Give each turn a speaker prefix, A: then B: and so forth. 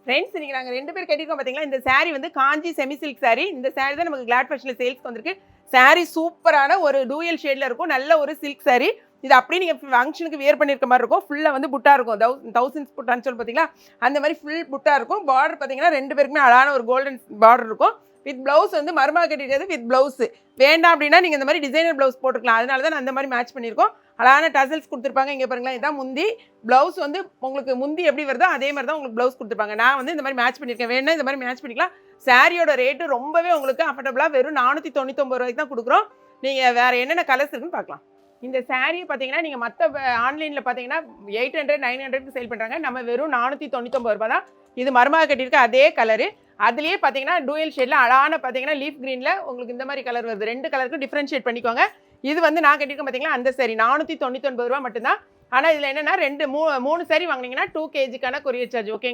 A: Friends இன்னைக்கு நாங்கள் 2 பேர் கட்டியிருக்கோம் பார்த்தீங்களா. இந்த saree வந்து காஞ்சி செமி சில்க் saree. இந்த saree தான் நமக்கு கிளாட் ஃபேஷனில் சேல்ஸ்க்கு வந்திருக்கு. saree சூப்பரான ஒரு டூயல் ஷேடில் இருக்கும். நல்ல ஒரு சில்க் saree. இது அப்படியே நீங்கள் ஃபங்க்ஷனுக்கு வியர் பண்ணியிருக்க மாதிரி இருக்கும். ஃபுல்லாக வந்து புட்டா இருக்கும். தௌசண்ட்ஸ் புட்டான்னு சொல்லி பார்த்தீங்களா, அந்த மாதிரி ஃபுல் புட்டா இருக்கும். பார்டர் பார்த்தீங்கன்னா 2 பேருக்குமே அழகான ஒரு கோல்டன் பார்டர் இருக்கும். வித் ப்ளவுஸ் வந்து மருமக கட்டிக்கிறது வித் ப்ளவுஸ். வேண்டாம் அப்படின்னா நீங்கள் இந்த மாதிரி டிசைனர் ப்ளவுஸ் போட்டுக்கலாம். அதனால தான் அந்த மாதிரி மேட்ச் பண்ணியிருக்கோம். அழகான டசல்ஸ் கொடுத்துருப்பாங்க. இங்கே பாருங்களேன், இதான் முந்தி. ப்ளவுஸ் வந்து உங்களுக்கு முந்தி எப்படி வருதோ அதே மாதிரி தான் உங்களுக்கு ப்ளவுஸ் கொடுத்துருப்பாங்க. நான் வந்து இந்த மாதிரி மேட்ச் பண்ணியிருக்கேன். வேணும்னா இந்த மாதிரி மேட்ச் பண்ணிக்கலாம். சாரியோட ரேட்டு ரொம்பவே உங்களுக்கு அஃபர்டபுளாக வெறும் 499 ரூபாய்க்கு தான் கொடுக்குறோம். நீங்கள் வேறு என்னென்ன கலர்ஸ் இருக்குன்னு பார்க்கலாம். இந்த சாரியை பார்த்தீங்கன்னா நீங்கள் மற்ற ஆன்லைனில் பார்த்தீங்கன்னா 800 900க்கு சேல் பண்ணுறாங்க. நம்ம வெறும் 499 ரூபா தான். இது மருமக கட்டியிருக்க அதே கலரு. அதுலேயே பார்த்தீங்கன்னா டூயல் ஷேடில் அழகான பார்த்தீங்கன்னா லீஃப் க்ரீனில் உங்களுக்கு இந்த மாதிரி கலர் வருது. 2 கலருக்கும் டிஃப்ரென்ஷியேட் பண்ணிக்கோங்க. இது வந்து நான் கட்டியிருக்கேன் பார்த்தீங்களா, அந்த சாரி 499 ரூபா மட்டும்தான். ஆனால் இதில் என்னென்னா 3 சாரி வாங்கினீங்கன்னா 2 kgக்கான கொரியர் சார்ஜ். ஓகே.